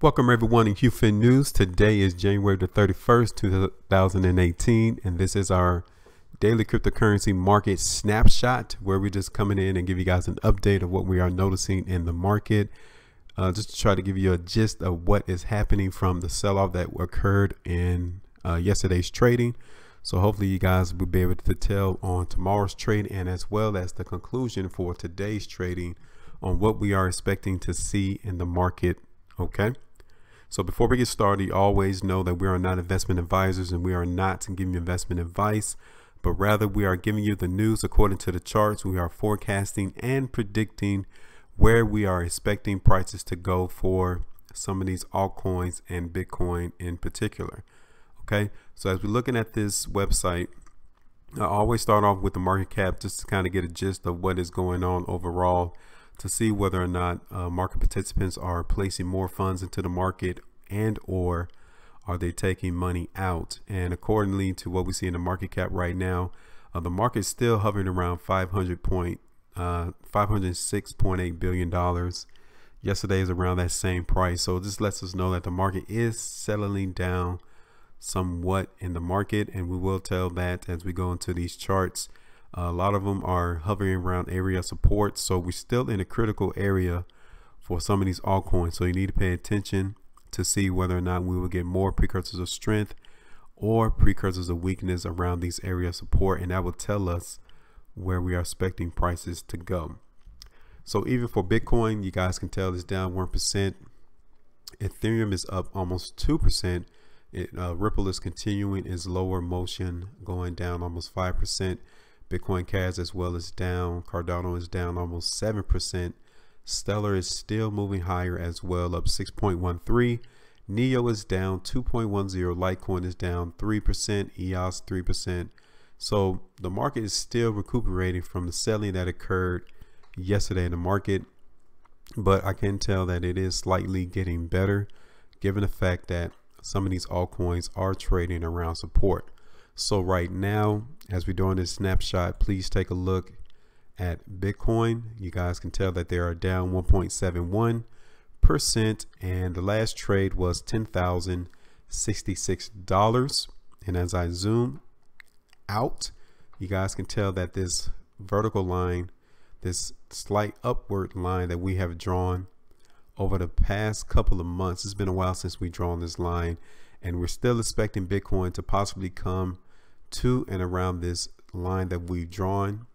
Welcome everyone in HueFin News. Today is January the 31st, 2018, and this is our daily cryptocurrency market snapshot, where we're just coming in and give you guys an update of what we are noticing in the market, just to try to give you a gist of what is happening from the sell-off that occurred in yesterday's trading. So hopefully you guys will be able to tell on tomorrow's trade, and as well as the conclusion for today's trading on what we are expecting to see in the market. Okay. So before we get started, always know that we are not investment advisors and we are not giving you investment advice, but rather we are giving you the news according to the charts. We are forecasting and predicting where we are expecting prices to go for some of these altcoins and Bitcoin in particular. Okay, so as we're looking at this website, I always start off with the market cap just to kind of get a gist of what is going on overall, to see whether or not market participants are placing more funds into the market and or are they taking money out. And accordingly to what we see in the market cap right now, the market is still hovering around $506.8 billion. Yesterday is around that same price. So this lets us know that the market is settling down somewhat in the market, and we will tell that as we go into these charts. A lot of them are hovering around area support, so we're still in a critical area for some of these altcoins. So you need to pay attention to see whether or not we will get more precursors of strength or precursors of weakness around these area support, and that will tell us where we are expecting prices to go. So even for Bitcoin, you guys can tell it's down 1%. Ethereum is up almost 2%. Ripple is continuing its lower motion, going down almost 5%. Bitcoin Cash as well is down. Cardano is down almost 7%. Stellar is still moving higher as well, up 6.13. Neo is down 2.10. Litecoin is down 3%. EOS 3%. So the market is still recuperating from the selling that occurred yesterday in the market, but I can tell that it is slightly getting better given the fact that some of these altcoins are trading around support. So right now, as we're doing this snapshot, please take a look at Bitcoin. You guys can tell that they are down 1.71%, and the last trade was $10,066. And as I zoom out, you guys can tell that this vertical line, this slight upward line that we have drawn over the past couple of months, it's been a while since we've drawn this line, and we're still expecting Bitcoin to possibly come to and around this line that we've drawn,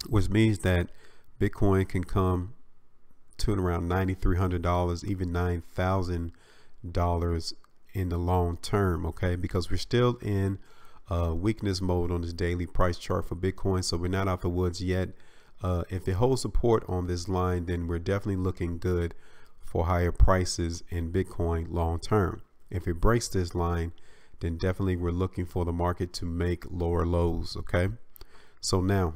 which means that Bitcoin can come to and around $9,300, even $9,000 in the long term. Okay, because we're still in weakness mode on this daily price chart for Bitcoin, so we're not out the woods yet. If it holds support on this line, then we're definitely looking good for higher prices in Bitcoin long term. If it breaks this line, then definitely we're looking for the market to make lower lows. Okay, so now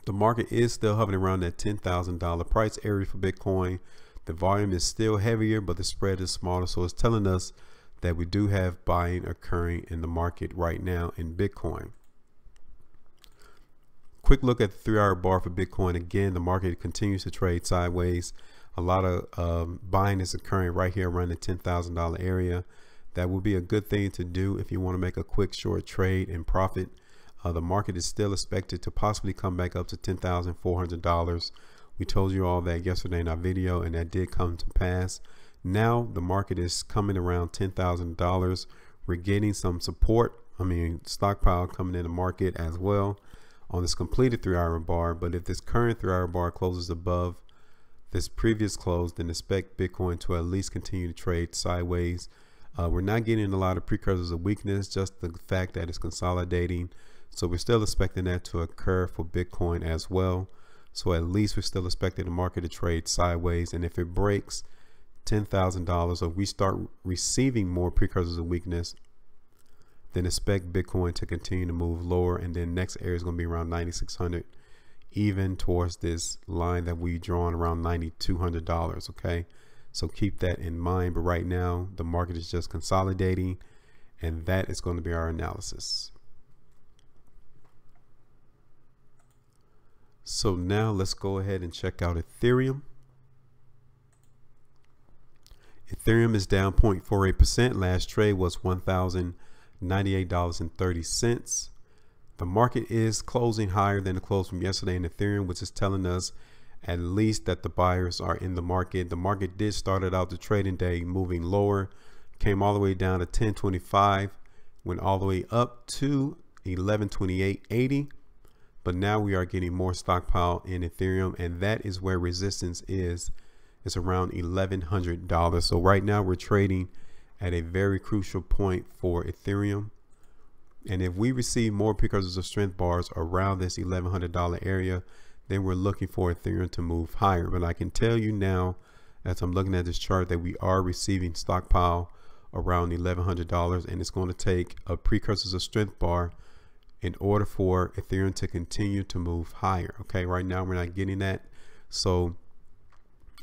the market is still hovering around that $10,000 price area for Bitcoin. The volume is still heavier, but the spread is smaller, so it's telling us that we do have buying occurring in the market right now in Bitcoin. Quick look at the 3-hour bar for Bitcoin. Again, the market continues to trade sideways. A lot of buying is occurring right here around the $10,000 area. That would be a good thing to do if you want to make a quick short trade and profit. The market is still expected to possibly come back up to $10,400. We told you all that yesterday in our video, and that did come to pass. Now the market is coming around $10,000. We're getting some support. Stockpile coming in the market as well on this completed 3-hour bar. But if this current 3-hour bar closes above this previous close, then expect Bitcoin to at least continue to trade sideways. We're not getting a lot of precursors of weakness, just the fact that it's consolidating. So we're still expecting that to occur for Bitcoin as well. So at least we're still expecting the market to trade sideways. And if it breaks $10,000 or we start receiving more precursors of weakness, then expect Bitcoin to continue to move lower. And then next area is going to be around 9,600, even towards this line that we drawn around $9,200. Okay. So keep that in mind. But right now, the market is just consolidating, and that is going to be our analysis. So now let's go ahead and check out Ethereum. Ethereum is down 0.48%. Last trade was $1,098.30. The market is closing higher than the close from yesterday in Ethereum, which is telling us at least that the buyers are in the market. The market did start out the trading day moving lower, came all the way down to 1025, went all the way up to 1128.80. But now we are getting more stockpile in Ethereum, and that is where resistance is. It's around $1,100. So right now we're trading at a very crucial point for Ethereum. And if we receive more precursors of strength bars around this $1,100 area, then we're looking for Ethereum to move higher. But I can tell you now, as I'm looking at this chart, that we are receiving stockpile around $1,100, and it's going to take a precursors of strength bar in order for Ethereum to continue to move higher. Okay, right now we're not getting that. So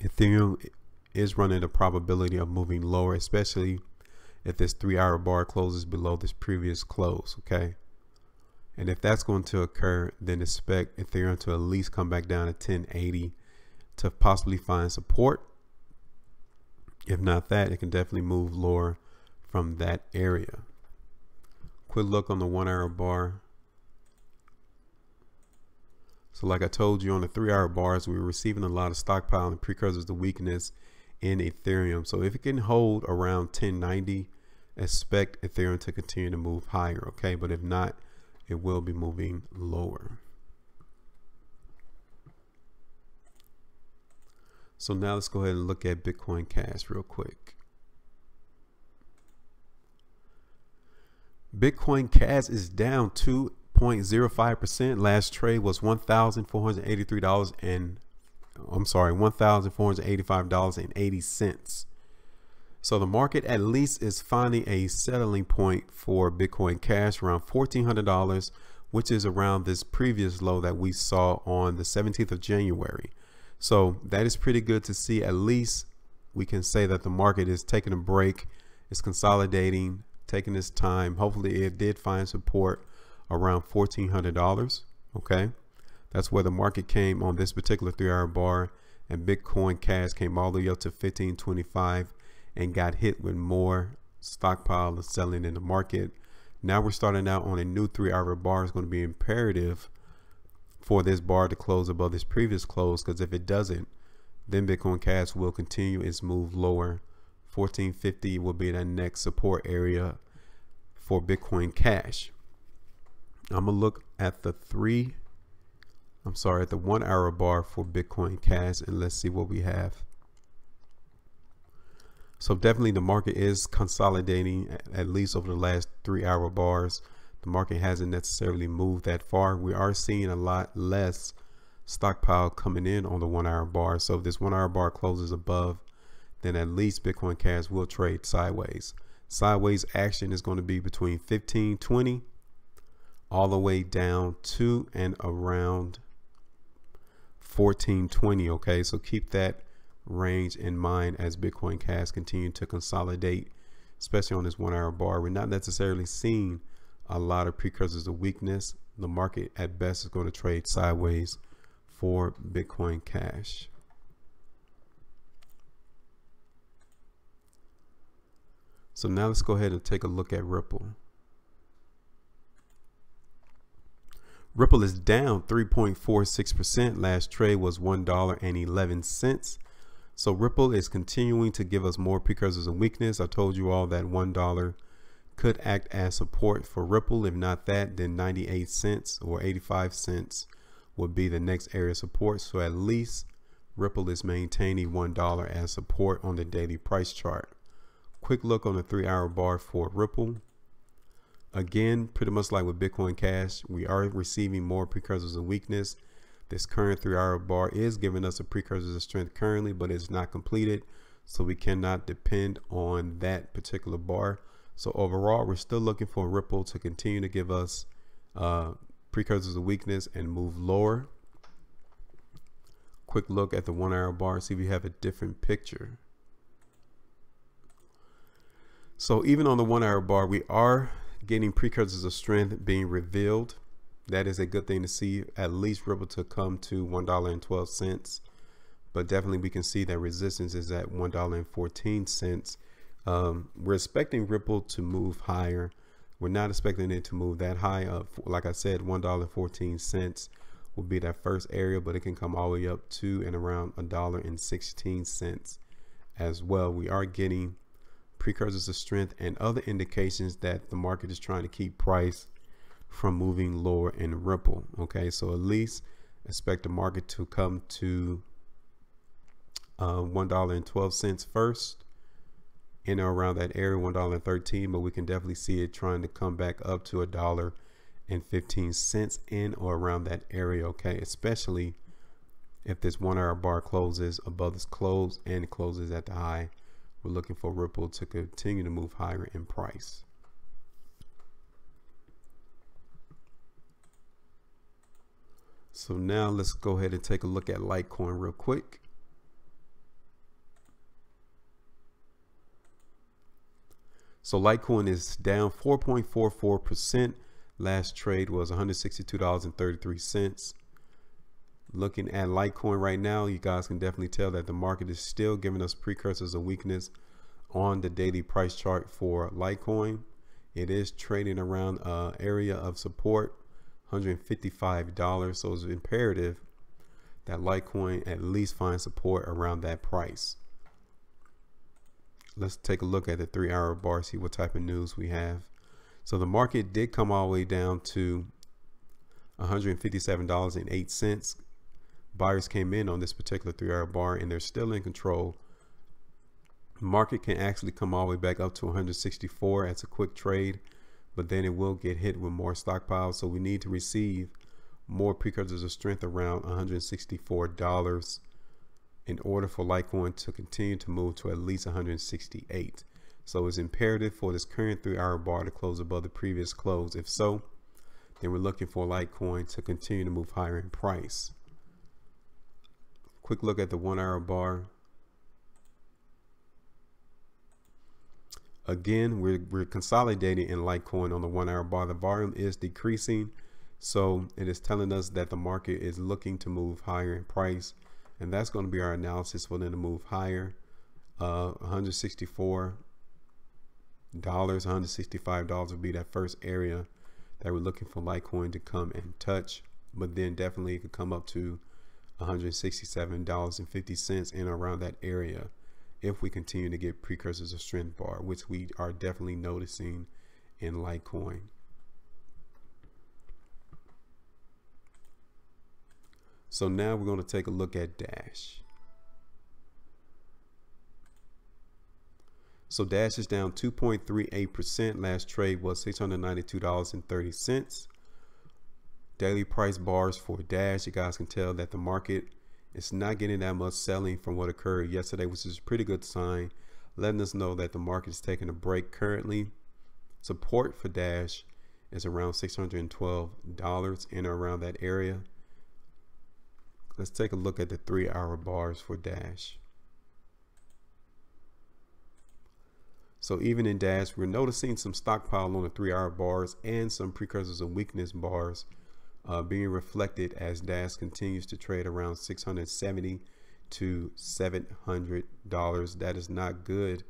Ethereum is running a probability of moving lower, especially if this 3-hour bar closes below this previous close. Okay, and if that's going to occur, then expect Ethereum to at least come back down to 1080 to possibly find support. If not that, it can definitely move lower from that area. Quick look on the 1-hour bar. So like I told you, on the 3-hour bars, we were receiving a lot of stockpile and precursors to weakness in Ethereum. So if it can hold around 1090, expect Ethereum to continue to move higher. Okay, but if not, it will be moving lower. So now let's go ahead and look at Bitcoin Cash real quick. Bitcoin Cash is down 2.05%. Last trade was $1,483 and $1,485.80. So the market at least is finding a settling point for Bitcoin Cash around $1,400, which is around this previous low that we saw on the 17th of January. So that is pretty good to see. At least we can say that the market is taking a break, it's consolidating, taking its time. Hopefully it did find support around $1,400. Okay, that's where the market came on this particular 3-hour bar, and Bitcoin Cash came all the way up to 1525 and got hit with more stockpile of selling in the market. Now we're starting out on a new 3-hour bar. It's going to be imperative for this bar to close above this previous close, because if it doesn't, then Bitcoin Cash will continue its move lower. 1450 will be that next support area for Bitcoin Cash. I'm gonna look at the 1-hour bar for Bitcoin Cash, and let's see what we have. So definitely the market is consolidating, at least over the last 3-hour bars. The market hasn't necessarily moved that far. We are seeing a lot less stockpile coming in on the 1-hour bar. So if this 1-hour bar closes above, then at least Bitcoin Cash will trade sideways. Sideways action is going to be between 1520 all the way down to and around 1420. Okay, so keep that range in mind as Bitcoin Cash continue to consolidate, especially on this 1-hour bar. We're not necessarily seeing a lot of precursors of weakness. The market at best is going to trade sideways for Bitcoin Cash. So now let's go ahead and take a look at Ripple. Ripple is down 3.46%. Last trade was $1.11. So Ripple is continuing to give us more precursors of weakness. I told you all that $1 could act as support for Ripple. If not that, then 98 cents or 85 cents would be the next area of support. So at least Ripple is maintaining $1 as support on the daily price chart. Quick look on the 3-hour bar for Ripple. Again, pretty much like with Bitcoin Cash, we are receiving more precursors of weakness. This current 3-hour bar is giving us a precursor of strength currently, but it's not completed, so we cannot depend on that particular bar. So overall, we're still looking for Ripple to continue to give us precursors of weakness and move lower. Quick look at the 1-hour bar, see if we have a different picture. So even on the 1-hour bar, we are getting precursors of strength being revealed. That is a good thing to see. At least Ripple to come to $1.12. but definitely we can see that resistance is at $1.14. We're expecting Ripple to move higher. We're not expecting it to move that high up. Like I said, $1.14 will be that first area, but it can come all the way up to and around $1.16 as well. We are getting precursors of strength and other indications that the market is trying to keep price from moving lower in Ripple. Okay, so at least expect the market to come to $1.12 first, in or around that area, $1.13, but we can definitely see it trying to come back up to $1.15 in or around that area. Okay, especially if this 1 hour bar closes above this close and it closes at the high. We're looking for Ripple to continue to move higher in price. So now let's go ahead and take a look at Litecoin real quick. So Litecoin is down 4.44%. Last trade was $162.33. Looking at Litecoin right now, you guys can definitely tell that the market is still giving us precursors of weakness on the daily price chart for Litecoin. It is trading around an area of support, $155. So it's imperative that Litecoin at least find support around that price. Let's take a look at the 3 hour bar, see what type of news we have. So the market did come all the way down to $157.08. Buyers came in on this particular 3 hour bar and they're still in control. The market can actually come all the way back up to 164 as a quick trade, but then it will get hit with more stockpiles. So we need to receive more precursors of strength around $164 in order for Litecoin to continue to move to at least 168. So it's imperative for this current 3 hour bar to close above the previous close. If so, then we're looking for Litecoin to continue to move higher in price. Quick look at the 1 hour bar. Again, we're consolidating in Litecoin on the 1 hour bar. The volume is decreasing, so it is telling us that the market is looking to move higher in price, and that's going to be our analysis for them to move higher. $164, $165 would be that first area that we're looking for Litecoin to come and touch, but then definitely it could come up to $167.50 in around that area if we continue to get precursors of strength bar, which we are definitely noticing in Litecoin. So now we're going to take a look at Dash. So Dash is down 2.38%. Last trade was $692.30. Daily price bars for Dash, you guys can tell that the market is not getting that much selling from what occurred yesterday, which is a pretty good sign, letting us know that the market is taking a break currently. Support for Dash is around $612 in or around that area. Let's take a look at the 3 hour bars for Dash. So even in Dash, we're noticing some stockpile on the 3 hour bars and some precursors of weakness bars being reflected as Dash continues to trade around $670 to $700. That is not good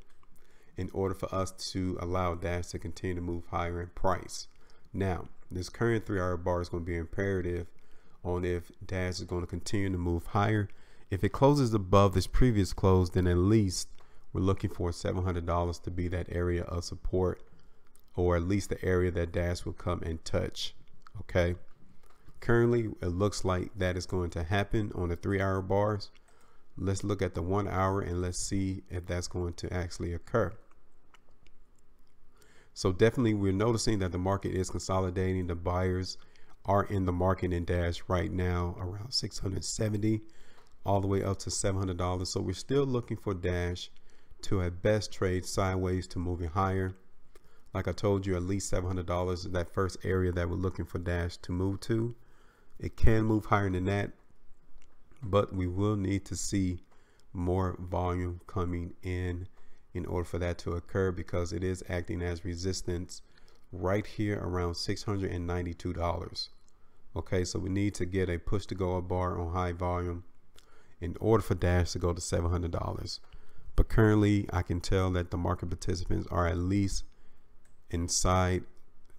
in order for us to allow Dash to continue to move higher in price. Now, this current 3 hour bar is going to be imperative on if Dash is going to continue to move higher. If it closes above this previous close, then at least we're looking for $700 to be that area of support, or at least the area that Dash will come and touch. Okay. Currently, it looks like that is going to happen on the 3 hour bars. Let's look at the 1 hour and let's see if that's going to actually occur. So definitely we're noticing that the market is consolidating. The buyers are in the market in Dash right now around $670 all the way up to $700. So we're still looking for Dash to at best trade sideways to moving higher. Like I told you, at least $700 is that first area that we're looking for Dash to move to. It can move higher than that, but we will need to see more volume coming in order for that to occur, because it is acting as resistance right here around $692. Okay, so we need to get a push to go up bar on high volume in order for Dash to go to $700. But currently I can tell that the market participants are at least inside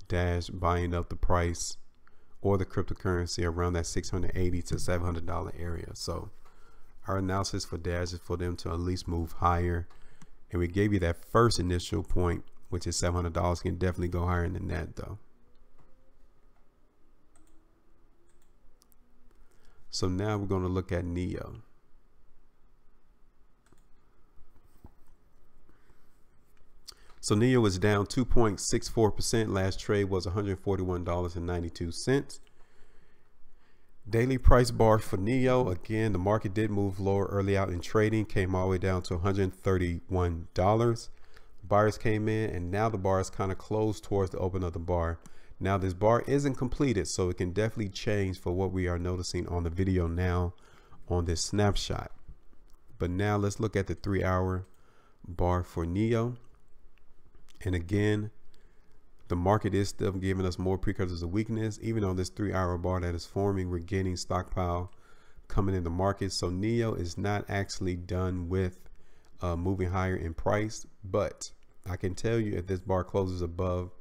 Dash buying up the price or the cryptocurrency around that $680 to $700 area. So our analysis for Dash is for them to at least move higher. And we gave you that first initial point, which is $700. Can definitely go higher than that though. So now we're going to look at NEO. So NEO is down 2.64%. Last trade was $141.92. Daily price bar for NEO. Again, the market did move lower early out in trading, came all the way down to $131. Buyers came in, and now the bar is kind of closed towards the open of the bar. Now this bar isn't completed, so it can definitely change for what we are noticing on the video now on this snapshot. But now let's look at the 3-hour bar for NEO. And again, the market is still giving us more precursors of weakness. Even on this 3-hour bar that is forming, we're getting stockpile coming in the market. So NEO is not actually done with moving higher in price. But I can tell you, if this bar closes above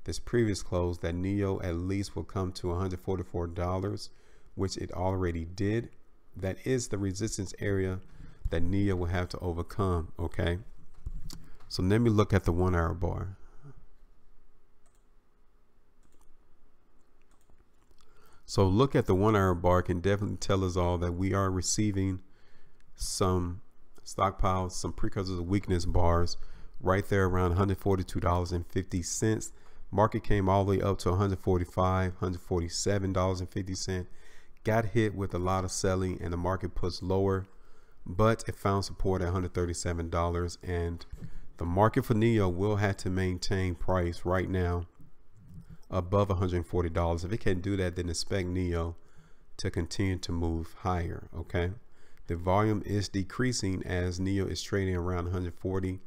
this previous close, that NEO at least will come to $144, which it already did. That is the resistance area that NEO will have to overcome. Okay. So let me look at the 1-hour bar. So look at the 1-hour bar can definitely tell us all that we are receiving some stockpiles, some precursors of weakness bars right there around $142.50. Market came all the way up to $145, $147.50. Got hit with a lot of selling and the market pushed lower, but it found support at $137, and the market for NEO will have to maintain price right now above $140. If it can do that, then expect NEO to continue to move higher. Okay, the volume is decreasing as NEO is trading around $140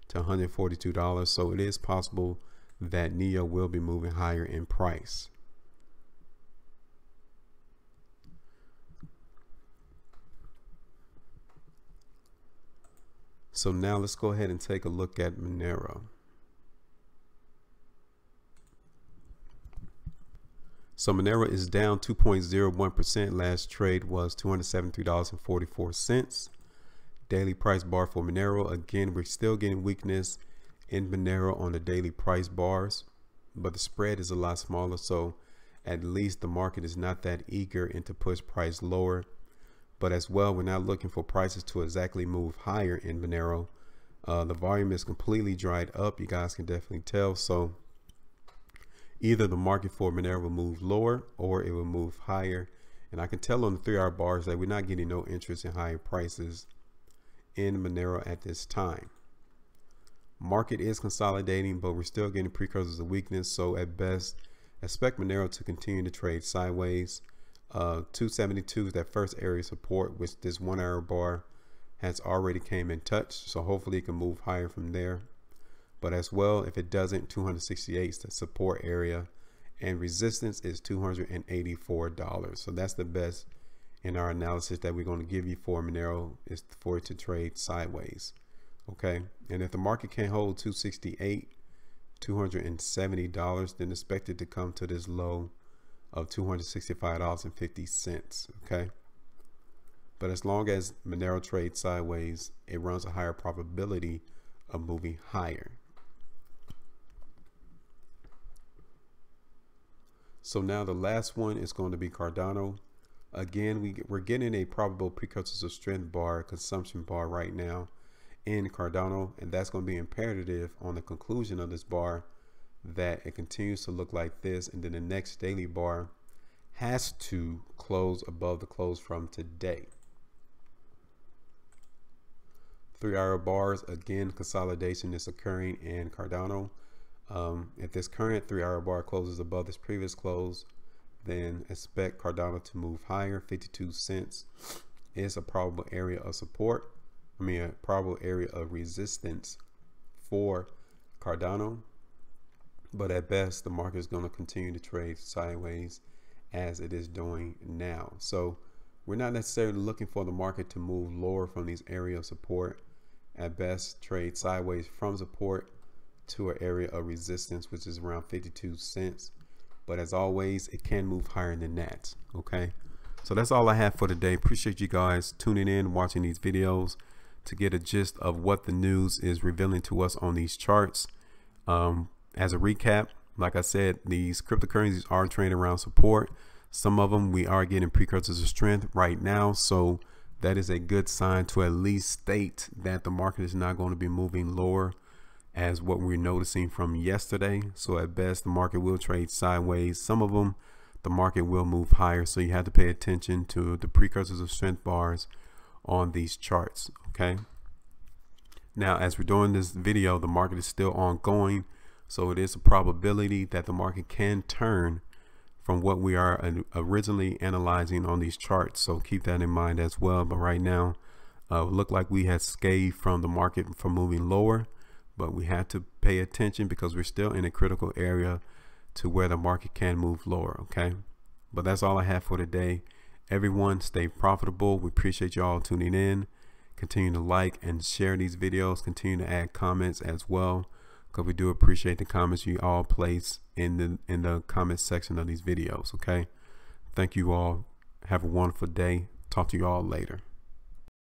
to $142, so it is possible that NEO will be moving higher in price. So now let's go ahead and take a look at Monero. So Monero is down 2.01%. Last trade was $273.44. Daily price bar for Monero. Again, we're still getting weakness in Monero on the daily price bars, but the spread is a lot smaller. So at least the market is not that eager and to push price lower. But as well, we're not looking for prices to exactly move higher in Monero. The volume is completely dried up. You guys can definitely tell. So either the market for Monero will move lower or it will move higher. And I can tell on the 3-hour bars that we're not getting no interest in higher prices in Monero at this time. Market is consolidating, but we're still getting precursors of weakness. So at best, expect Monero to continue to trade sideways. 272 is that first area of support, which this 1-hour bar has already came in touch. So hopefully it can move higher from there. But as well, if it doesn't, 268 is the support area, and resistance is $284. So that's the best in our analysis that we're going to give you for Monero, is for it to trade sideways. Okay, and if the market can't hold 268, $270, then expect it to come to this low of $265.50. Okay, but as long as Monero trades sideways, it runs a higher probability of moving higher. So now the last one is going to be Cardano. Again, we're getting a probable precursors of strength bar, consumption bar right now in Cardano, and that's going to be imperative on the conclusion of this bar that it continues to look like this, and then the next daily bar has to close above the close from today. 3-hour bars, again, consolidation is occurring in Cardano. If this current 3-hour bar closes above this previous close, then expect Cardano to move higher. 52 cents is a probable area of support. A probable area of resistance for Cardano. But at best, the market is going to continue to trade sideways as it is doing now. So we're not necessarily looking for the market to move lower from these area of support. At best, trade sideways from support to an area of resistance, which is around 52 cents. But as always, it can move higher than that. Okay, so that's all I have for today. Appreciate you guys tuning in, watching these videos to get a gist of what the news is revealing to us on these charts. As a recap, like I said, these cryptocurrencies are trading around support. Some of them we are getting precursors of strength right now, so that is a good sign to at least state that the market is not going to be moving lower as what we're noticing from yesterday. So at best, the market will trade sideways. Some of them, the market will move higher, so you have to pay attention to the precursors of strength bars on these charts. Okay, now as we're doing this video, the market is still ongoing, so it is a probability that the market can turn from what we are originally analyzing on these charts, so keep that in mind as well. But right now it looked like we had scathed from the market from moving lower, but we have to pay attention because we're still in a critical area to where the market can move lower. Okay, but that's all I have for today. Everyone stay profitable. We appreciate you all tuning in. Continue to like and share these videos. Continue to add comments as well, because we do appreciate the comments you all place in the comment section of these videos. Okay, thank you all. Have a wonderful day. Talk to you all later.